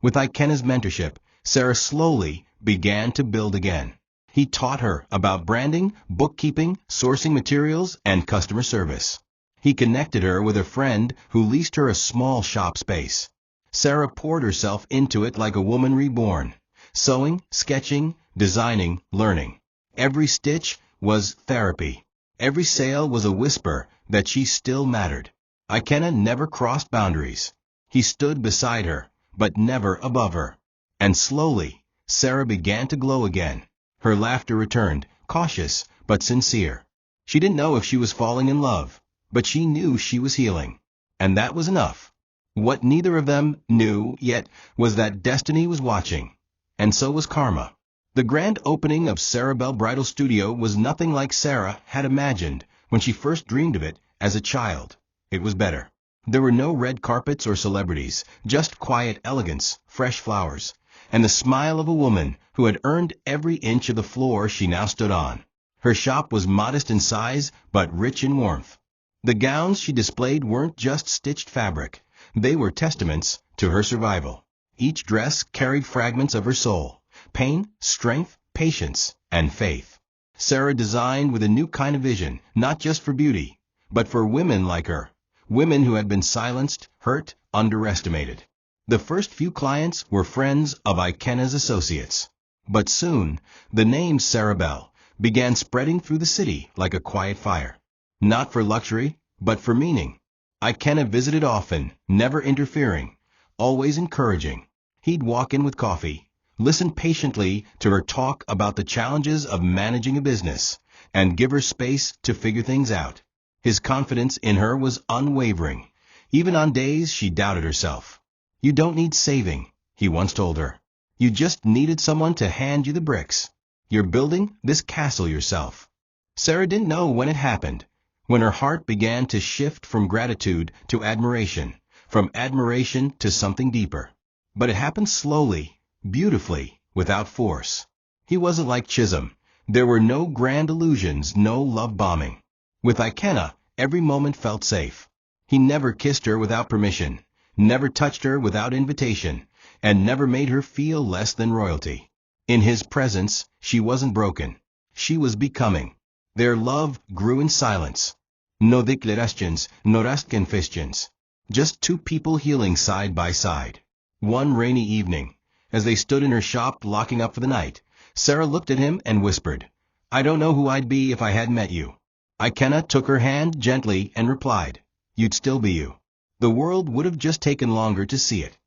Speaker 1: With Ikenna's mentorship, Sarah slowly began to build again. He taught her about branding, bookkeeping, sourcing materials, and customer service. He connected her with a friend who leased her a small shop space. Sarah poured herself into it like a woman reborn, sewing, sketching, designing, learning. Every stitch was therapy. Every sale was a whisper that she still mattered. Ikenna never crossed boundaries. He stood beside her, but never above her. And slowly, Sarah began to glow again. Her laughter returned, cautious but sincere. She didn't know if she was falling in love, but she knew she was healing. And that was enough. What neither of them knew yet was that destiny was watching. And so was karma. The grand opening of Sarah Bell Bridal Studio was nothing like Sarah had imagined when she first dreamed of it as a child. It was better. There were no red carpets or celebrities, just quiet elegance, fresh flowers, and the smile of a woman who had earned every inch of the floor she now stood on. Her shop was modest in size, but rich in warmth. The gowns she displayed weren't just stitched fabric. They were testaments to her survival. Each dress carried fragments of her soul: pain, strength, patience, and faith. Sarah designed with a new kind of vision, not just for beauty, but for women like her, women who had been silenced, hurt, underestimated. The first few clients were friends of Ikena's associates. But soon, the name Sarah Bell began spreading through the city like a quiet fire. Not for luxury, but for meaning. Ikena visited often, never interfering, always encouraging. He'd walk in with coffee, listen patiently to her talk about the challenges of managing a business, and give her space to figure things out. His confidence in her was unwavering, even on days she doubted herself. "You don't need saving," he once told her. "You just needed someone to hand you the bricks. You're building this castle yourself." Sarah didn't know when it happened, when her heart began to shift from gratitude to admiration, from admiration to something deeper. But it happened slowly, beautifully, without force. He wasn't like Chisholm. There were no grand illusions, no love bombing. With Ikena, every moment felt safe. He never kissed her without permission, never touched her without invitation, and never made her feel less than royalty. In his presence, she wasn't broken. She was becoming. Their love grew in silence. No declarations, no confessions. Just two people healing side by side. One rainy evening, as they stood in her shop locking up for the night, Sarah looked at him and whispered, "I don't know who I'd be if I hadn't met you." Ikena took her hand gently and replied, "You'd still be you." The world would have just taken longer to see it.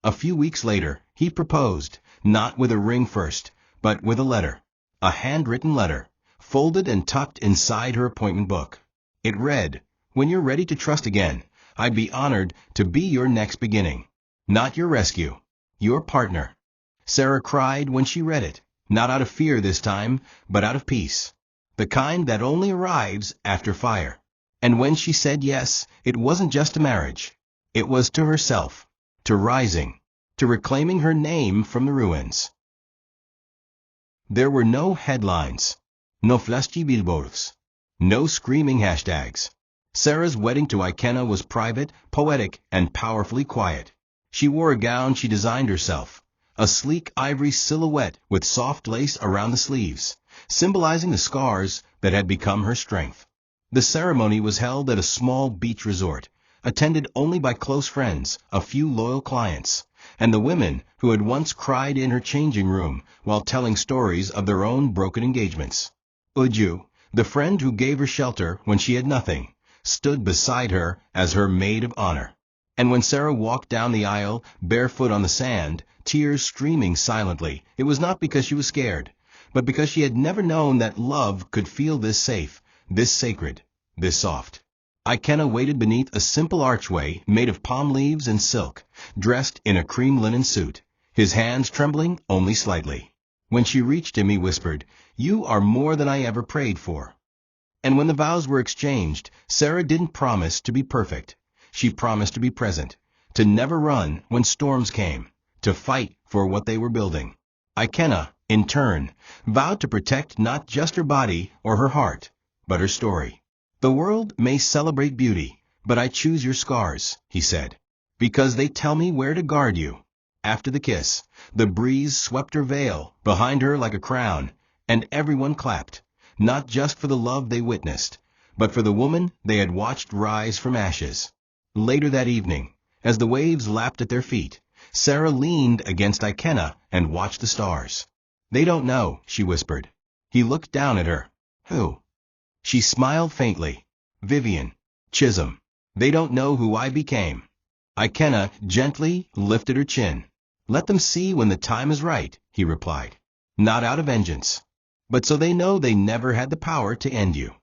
Speaker 1: A few weeks later, he proposed, not with a ring first, but with a letter. A handwritten letter, folded and tucked inside her appointment book. It read, "When you're ready to trust again, I'd be honored to be your next beginning. Not your rescue, your partner." Sarah cried when she read it, not out of fear this time, but out of peace. The kind that only arrives after fire. And when she said yes, it wasn't just to marriage. It was to herself, to rising, to reclaiming her name from the ruins. There were no headlines, no flashy billboards, no screaming hashtags. Sarah's wedding to Ikena was private, poetic, and powerfully quiet. She wore a gown she designed herself, a sleek ivory silhouette with soft lace around the sleeves, symbolizing the scars that had become her strength. The ceremony was held at a small beach resort, attended only by close friends, a few loyal clients, and the women who had once cried in her changing room while telling stories of their own broken engagements. Uju, the friend who gave her shelter when she had nothing, stood beside her as her maid of honor. And when Sarah walked down the aisle, barefoot on the sand, tears streaming silently, it was not because she was scared, but because she had never known that love could feel this safe, this sacred, this soft. Ikena waited beneath a simple archway made of palm leaves and silk, dressed in a cream linen suit, his hands trembling only slightly. When she reached him, he whispered, "You are more than I ever prayed for." And when the vows were exchanged, Sarah didn't promise to be perfect. She promised to be present, to never run when storms came, to fight for what they were building. Ikena, in turn, vowed to protect not just her body or her heart, but her story. "The world may celebrate beauty, but I choose your scars," he said, "because they tell me where to guard you." After the kiss, the breeze swept her veil behind her like a crown, and everyone clapped, not just for the love they witnessed, but for the woman they had watched rise from ashes. Later that evening, as the waves lapped at their feet, Sarah leaned against Ikena and watched the stars. "They don't know," she whispered. He looked down at her. "Who?" She smiled faintly. "Vivian, Chisholm. They don't know who I became." Ikena gently lifted her chin. "Let them see when the time is right," he replied. "Not out of vengeance, but so they know they never had the power to end you."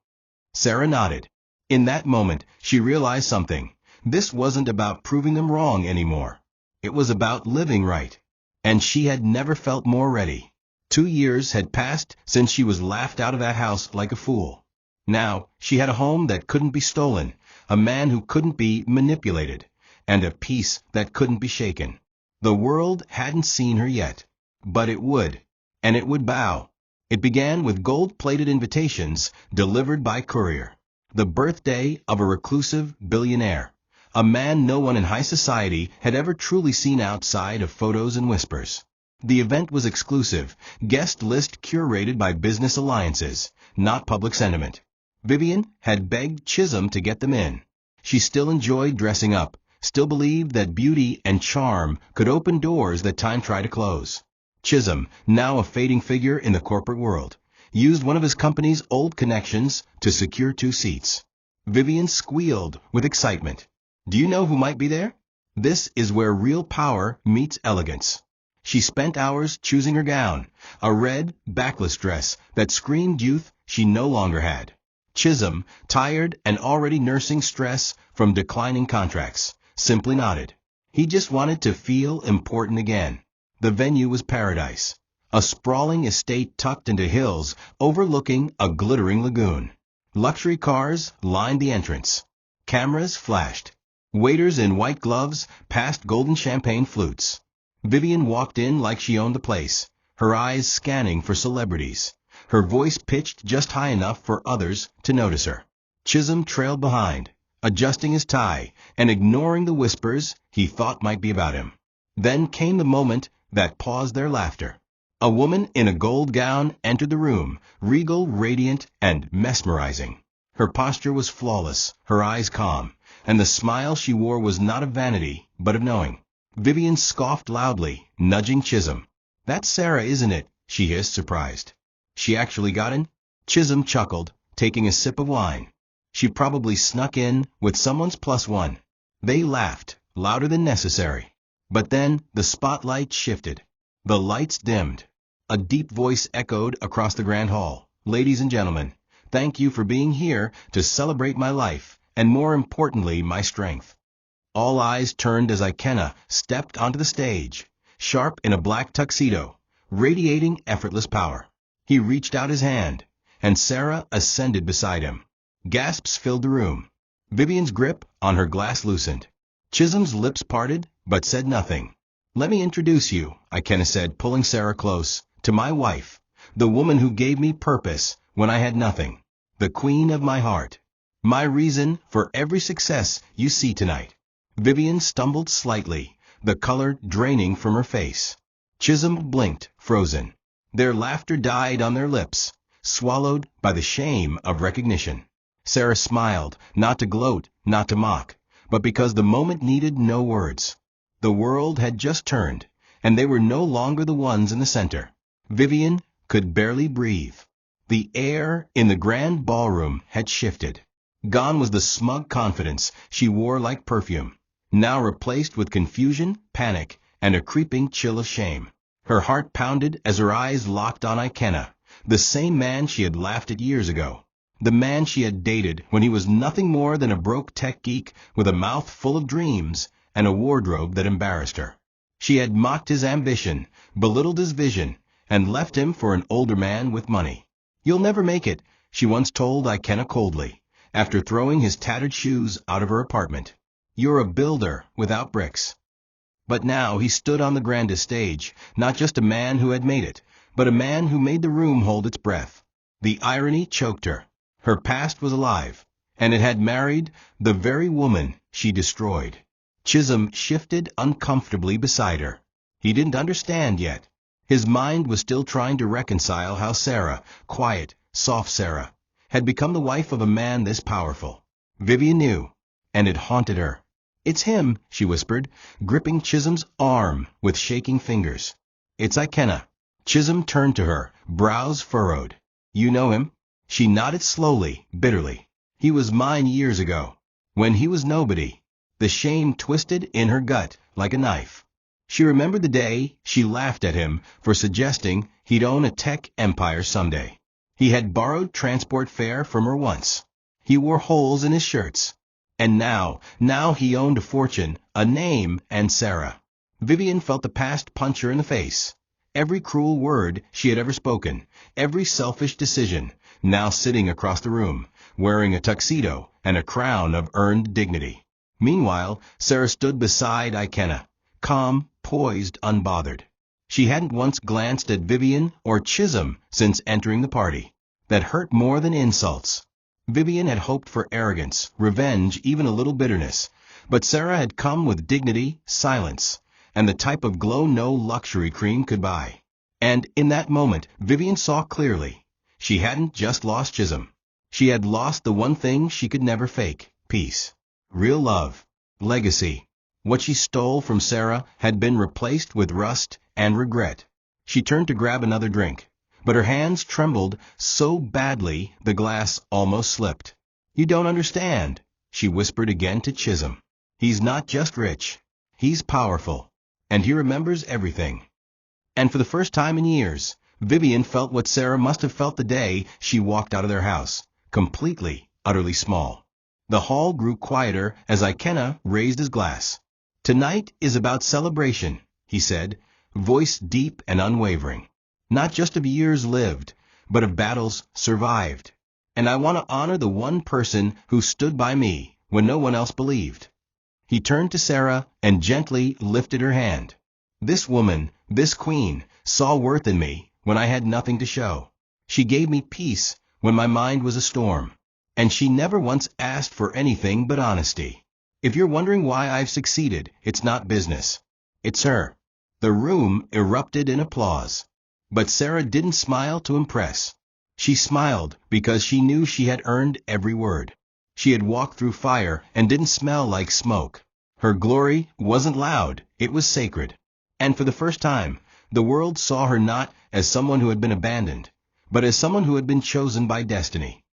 Speaker 1: Sarah nodded. In that moment, she realized something. This wasn't about proving them wrong anymore. It was about living right. And she had never felt more ready. 2 years had passed since she was laughed out of that house like a fool. Now, she had a home that couldn't be stolen, a man who couldn't be manipulated, and a peace that couldn't be shaken. The world hadn't seen her yet, but it would, and it would bow. It began with gold-plated invitations delivered by courier. The birthday of a reclusive billionaire, a man no one in high society had ever truly seen outside of photos and whispers. The event was exclusive, guest list curated by business alliances, not public sentiment. Vivian had begged Chisholm to get them in. She still enjoyed dressing up, still believed that beauty and charm could open doors that time tried to close. Chisholm, now a fading figure in the corporate world, used one of his company's old connections to secure 2 seats. Vivian squealed with excitement. Do you know who might be there? This is where real power meets elegance. She spent hours choosing her gown, a red, backless dress that screamed youth she no longer had. Chisholm, tired and already nursing stress from declining contracts, simply nodded. He just wanted to feel important again. The venue was paradise, a sprawling estate tucked into hills overlooking a glittering lagoon. Luxury cars lined the entrance. Cameras flashed. Waiters in white gloves passed golden champagne flutes. Vivian walked in like she owned the place, her eyes scanning for celebrities, her voice pitched just high enough for others to notice her. Chisholm trailed behind, adjusting his tie and ignoring the whispers he thought might be about him. Then came the moment that paused their laughter. A woman in a gold gown entered the room, regal, radiant, and mesmerizing. Her posture was flawless, her eyes calm, and the smile she wore was not of vanity, but of knowing. Vivian scoffed loudly, nudging Chisholm. "That's Sarah, isn't it?" she hissed, surprised. "She actually got in?" Chisholm chuckled, taking a sip of wine. "She probably snuck in with someone's +1. They laughed, louder than necessary. But then the spotlight shifted. The lights dimmed. A deep voice echoed across the grand hall. "Ladies and gentlemen, thank you for being here to celebrate my life, and more importantly, my strength." All eyes turned as Ikenna stepped onto the stage, sharp in a black tuxedo, radiating effortless power. He reached out his hand, and Sarah ascended beside him. Gasps filled the room. Vivian's grip on her glass loosened. Chisholm's lips parted, but said nothing. "Let me introduce you," Ikenna said, pulling Sarah close, "to my wife, the woman who gave me purpose when I had nothing, the queen of my heart, my reason for every success you see tonight." Vivian stumbled slightly, the color draining from her face. Chisholm blinked, frozen. Their laughter died on their lips, swallowed by the shame of recognition. Sarah smiled, not to gloat, not to mock, but because the moment needed no words. The world had just turned, and they were no longer the ones in the center. Vivian could barely breathe. The air in the grand ballroom had shifted. Gone was the smug confidence she wore like perfume, now replaced with confusion, panic, and a creeping chill of shame. Her heart pounded as her eyes locked on Ikenna, the same man she had laughed at years ago, the man she had dated when he was nothing more than a broke tech geek with a mouth full of dreams and a wardrobe that embarrassed her. She had mocked his ambition, belittled his vision, and left him for an older man with money. "You'll never make it," she once told Ikenna coldly, after throwing his tattered shoes out of her apartment. "You're a builder without bricks." But now he stood on the grandest stage, not just a man who had made it, but a man who made the room hold its breath. The irony choked her. Her past was alive, and it had married the very woman she destroyed. Chisholm shifted uncomfortably beside her. He didn't understand yet. His mind was still trying to reconcile how Sarah, quiet, soft Sarah, had become the wife of a man this powerful. Vivian knew, and it haunted her. "It's him," she whispered, gripping Chisholm's arm with shaking fingers. "It's Ikenna." Chisholm turned to her, brows furrowed. "You know him?" She nodded slowly, bitterly. "He was mine years ago, when he was nobody." The shame twisted in her gut like a knife. She remembered the day she laughed at him for suggesting he'd own a tech empire someday. He had borrowed transport fare from her once. He wore holes in his shirts. And now he owned a fortune, a name, and Sarah. Vivian felt the past punch her in the face. Every cruel word she had ever spoken, every selfish decision, now sitting across the room, wearing a tuxedo and a crown of earned dignity. Meanwhile, Sarah stood beside Ikenna, calm, poised, unbothered. She hadn't once glanced at Vivian or Chisholm since entering the party. That hurt more than insults. Vivian had hoped for arrogance, revenge, even a little bitterness, But Sarah had come with dignity, silence, and the type of glow no luxury cream could buy. And in that moment, Vivian saw clearly. She hadn't just lost Chisholm. She had lost the one thing she could never fake: peace, real love, legacy. What she stole from Sarah had been replaced with rust and regret. She turned to grab another drink, but her hands trembled so badly the glass almost slipped. "You don't understand," she whispered again to Chisholm. "He's not just rich. He's powerful. And he remembers everything." And for the first time in years, Vivian felt what Sarah must have felt the day she walked out of their house, completely, utterly small. The hall grew quieter as Ikenna raised his glass. "Tonight is about celebration," he said, voice deep and unwavering. "Not just of years lived, but of battles survived. And I want to honor the one person who stood by me when no one else believed." He turned to Sarah and gently lifted her hand. "This woman, this queen, saw worth in me when I had nothing to show. She gave me peace when my mind was a storm. And she never once asked for anything but honesty. If you're wondering why I've succeeded, it's not business. It's her." The room erupted in applause. But Sarah didn't smile to impress. She smiled because she knew she had earned every word. She had walked through fire and didn't smell like smoke. Her glory wasn't loud, it was sacred. And for the first time, the world saw her not as someone who had been abandoned, but as someone who had been chosen by destiny.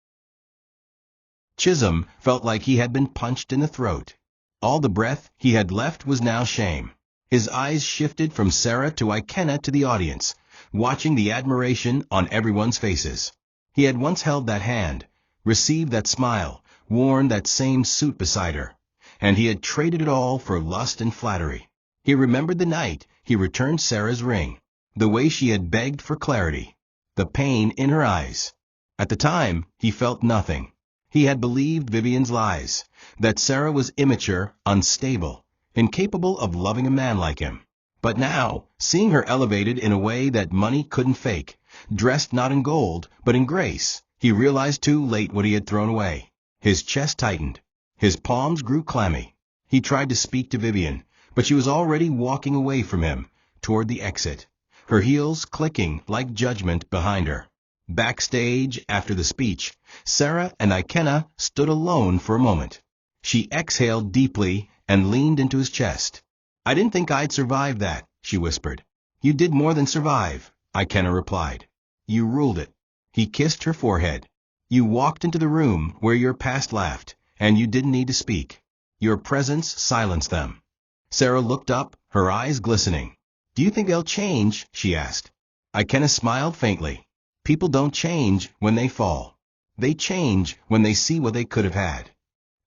Speaker 1: Chisholm felt like he had been punched in the throat. All the breath he had left was now shame. His eyes shifted from Sarah to Ikenna to the audience, watching the admiration on everyone's faces. He had once held that hand, received that smile, worn that same suit beside her, and he had traded it all for lust and flattery. He remembered the night he returned Sarah's ring, the way she had begged for clarity, the pain in her eyes. At the time, he felt nothing. He had believed Vivian's lies, that Sarah was immature, unstable, incapable of loving a man like him. But now, seeing her elevated in a way that money couldn't fake, dressed not in gold, but in grace, he realized too late what he had thrown away. His chest tightened. His palms grew clammy. He tried to speak to Vivian, but she was already walking away from him, toward the exit, her heels clicking like judgment behind her. Backstage, after the speech, Sarah and Ikenna stood alone for a moment. She exhaled deeply and leaned into his chest. "I didn't think I'd survive that," she whispered. "You did more than survive," Ikenna replied. "You ruled it." He kissed her forehead. "You walked into the room where your past laughed, and you didn't need to speak. Your presence silenced them." Sarah looked up, her eyes glistening. "Do you think they'll change?" she asked. Ikenna smiled faintly. "People don't change when they fall. They change when they see what they could have had."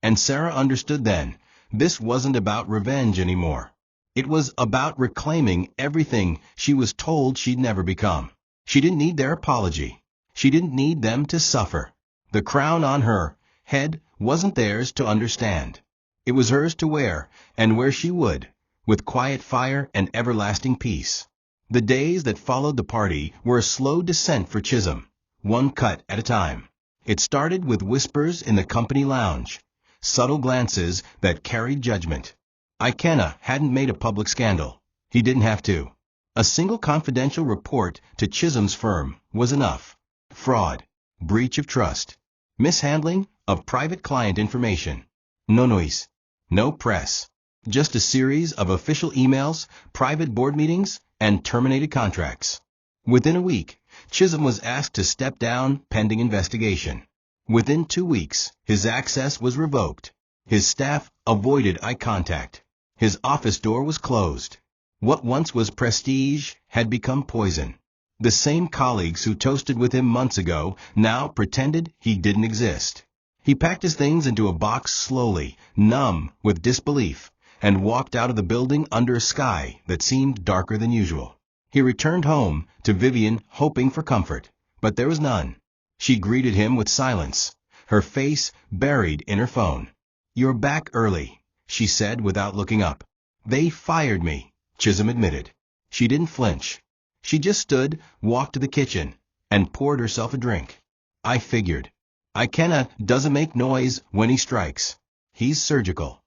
Speaker 1: And Sarah understood then, this wasn't about revenge anymore. It was about reclaiming everything she was told she'd never become. She didn't need their apology. She didn't need them to suffer. The crown on her head wasn't theirs to understand. It was hers to wear, and wear she would, with quiet fire and everlasting peace. The days that followed the party were a slow descent for Chisholm, one cut at a time. It started with whispers in the company lounge, subtle glances that carried judgment. Ikenna hadn't made a public scandal. He didn't have to. A single confidential report to Chisholm's firm was enough. Fraud, breach of trust, mishandling of private client information. No noise, no press. Just a series of official emails, private board meetings, and terminated contracts. Within a week, Chisholm was asked to step down pending investigation. Within 2 weeks, his access was revoked. His staff avoided eye contact. His office door was closed. What once was prestige had become poison. The same colleagues who toasted with him months ago now pretended he didn't exist. He packed his things into a box slowly, numb with disbelief, and walked out of the building under a sky that seemed darker than usual. He returned home to Vivian hoping for comfort, but there was none. She greeted him with silence, her face buried in her phone. "You're back early," she said without looking up. "They fired me," Chisholm admitted. She didn't flinch. She just stood, walked to the kitchen, and poured herself a drink. "I figured. Ikenna doesn't make noise when he strikes. He's surgical."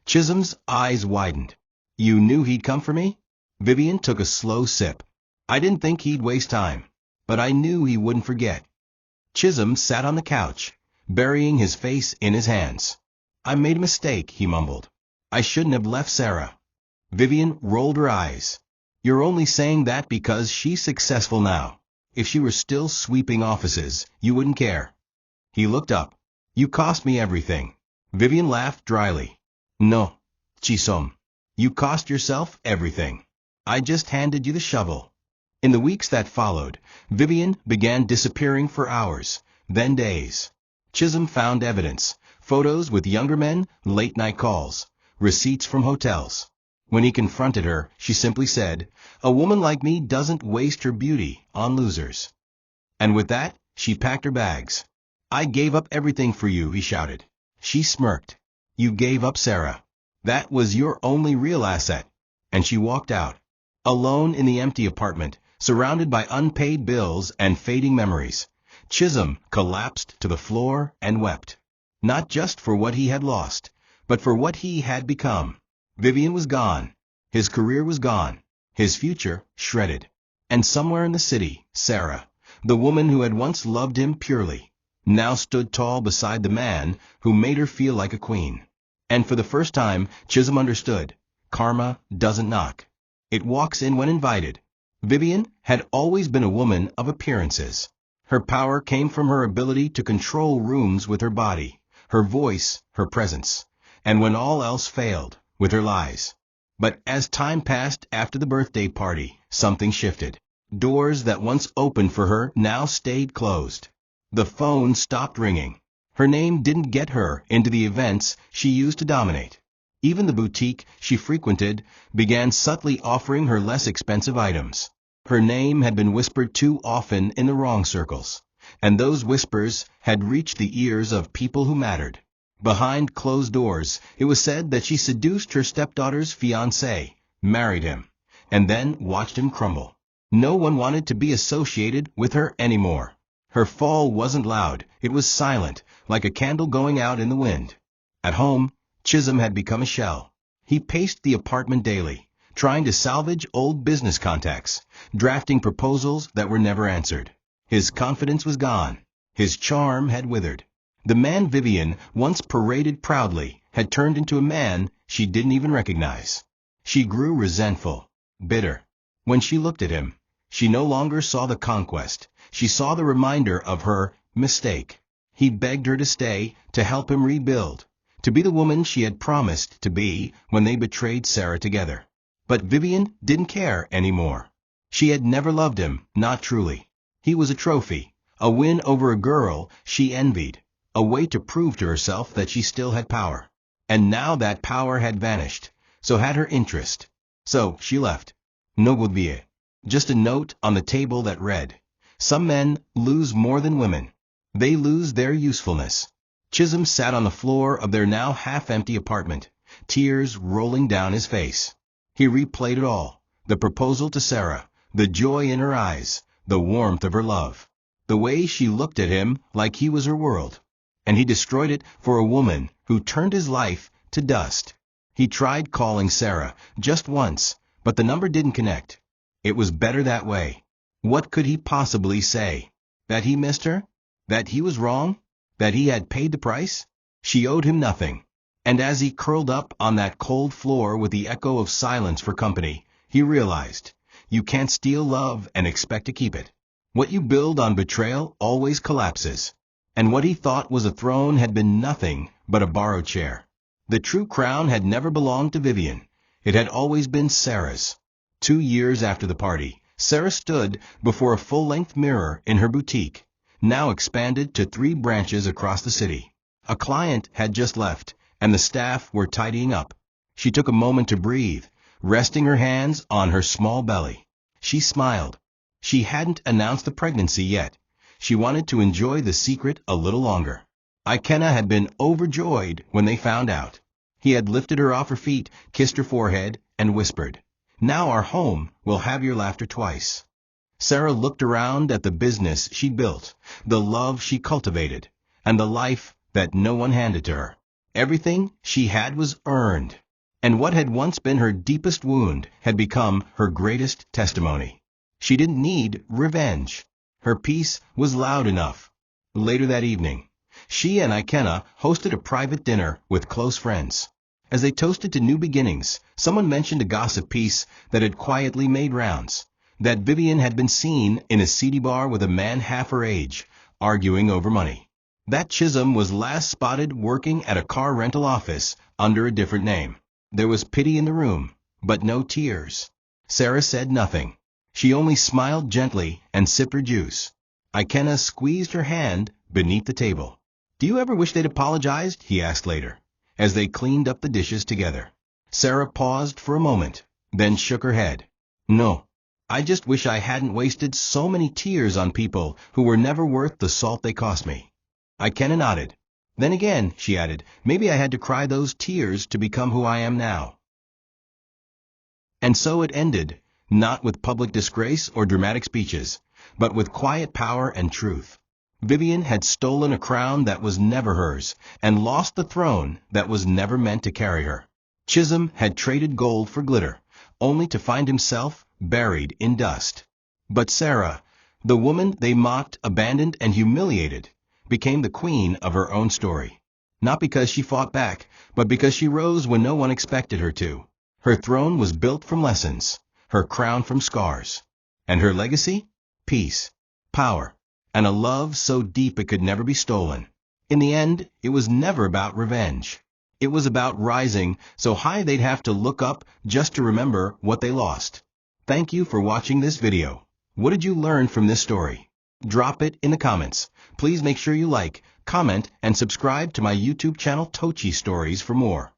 Speaker 1: Chisholm's eyes widened. You knew he'd come for me? Vivian took a slow sip. I didn't think he'd waste time, but I knew he wouldn't forget. Chisholm sat on the couch, burying his face in his hands. I made a mistake, he mumbled. I shouldn't have left Sarah. Vivian rolled her eyes. You're only saying that because she's successful now. If she were still sweeping offices, you wouldn't care. He looked up. You cost me everything. Vivian laughed dryly. No, Chisholm. You cost yourself everything. I just handed you the shovel. In the weeks that followed, Vivian began disappearing for hours, then days. Chisholm found evidence, photos with younger men, late-night calls, receipts from hotels. When he confronted her, she simply said, a woman like me doesn't waste her beauty on losers. And with that, she packed her bags. I gave up everything for you, he shouted. She smirked. You gave up Sarah. That was your only real asset. And she walked out. Alone in the empty apartment, surrounded by unpaid bills and fading memories, Chisholm collapsed to the floor and wept. Not just for what he had lost, but for what he had become. Vivian was gone. His career was gone. His future shredded. And somewhere in the city, Sarah, the woman who had once loved him purely, now stood tall beside the man who made her feel like a queen. And for the first time, Chisholm understood. Karma doesn't knock. It walks in when invited. Vivian had always been a woman of appearances. Her power came from her ability to control rooms with her body, her voice, her presence, and when all else failed, with her lies. But as time passed after the birthday party, something shifted. Doors that once opened for her now stayed closed. The phone stopped ringing. Her name didn't get her into the events she used to dominate. Even the boutique she frequented began subtly offering her less expensive items. Her name had been whispered too often in the wrong circles, and those whispers had reached the ears of people who mattered. Behind closed doors, it was said that she seduced her stepdaughter's fiancé, married him, and then watched him crumble. No one wanted to be associated with her anymore. Her fall wasn't loud, it was silent, like a candle going out in the wind. At home, Chisholm had become a shell. He paced the apartment daily, trying to salvage old business contacts, drafting proposals that were never answered. His confidence was gone. His charm had withered. The man Vivian once paraded proudly had turned into a man she didn't even recognize. She grew resentful, bitter. When she looked at him, she no longer saw the conquest. She saw the reminder of her mistake. He begged her to stay, to help him rebuild, to be the woman she had promised to be when they betrayed Sarah together. But Vivian didn't care anymore. She had never loved him, not truly. He was a trophy, a win over a girl she envied, a way to prove to herself that she still had power. And now that power had vanished, so had her interest. So she left. No goodbye. Just a note on the table that read, some men lose more than women. They lose their usefulness. Chisholm sat on the floor of their now half-empty apartment, tears rolling down his face. He replayed it all, the proposal to Sarah, the joy in her eyes, the warmth of her love, the way she looked at him like he was her world. And he destroyed it for a woman who turned his life to dust. He tried calling Sarah just once, but the number didn't connect. It was better that way. What could he possibly say? That he missed her? That he was wrong? That he had paid the price? She owed him nothing. And as he curled up on that cold floor with the echo of silence for company, he realized, you can't steal love and expect to keep it. What you build on betrayal always collapses. And what he thought was a throne had been nothing but a borrowed chair. The true crown had never belonged to Vivian. It had always been Sarah's. 2 years after the party, Sarah stood before a full-length mirror in her boutique, now expanded to 3 branches across the city. A client had just left, and the staff were tidying up. She took a moment to breathe, resting her hands on her small belly. She smiled. She hadn't announced the pregnancy yet. She wanted to enjoy the secret a little longer. Ikenna had been overjoyed when they found out. He had lifted her off her feet, kissed her forehead, and whispered, now our home will have your laughter twice. Sarah looked around at the business she built, the love she cultivated, and the life that no one handed to her. Everything she had was earned. And what had once been her deepest wound had become her greatest testimony. She didn't need revenge. Her peace was loud enough. Later that evening, she and Ikenna hosted a private dinner with close friends. As they toasted to new beginnings, someone mentioned a gossip piece that had quietly made rounds. That Vivian had been seen in a seedy bar with a man half her age, arguing over money. That Chisholm was last spotted working at a car rental office under a different name. There was pity in the room, but no tears. Sarah said nothing. She only smiled gently and sipped her juice. Ikenna squeezed her hand beneath the table. "Do you ever wish they'd apologized?" he asked later, as they cleaned up the dishes together. Sarah paused for a moment, then shook her head. "No. I just wish I hadn't wasted so many tears on people who were never worth the salt they cost me." Ikenna nodded. "Then again," she added, "maybe I had to cry those tears to become who I am now." And so it ended, not with public disgrace or dramatic speeches, but with quiet power and truth. Vivian had stolen a crown that was never hers, and lost the throne that was never meant to carry her. Chisholm had traded gold for glitter, only to find himself buried in dust. But Sarah, the woman they mocked, abandoned, and humiliated, became the queen of her own story. Not because she fought back, but because she rose when no one expected her to. Her throne was built from lessons, her crown from scars. And her legacy? Peace, power, and a love so deep it could never be stolen. In the end, it was never about revenge. It was about rising so high they'd have to look up just to remember what they lost. Thank you for watching this video. What did you learn from this story? Drop it in the comments. Please make sure you like, comment, and subscribe to my YouTube channel TOCHI Stories for more.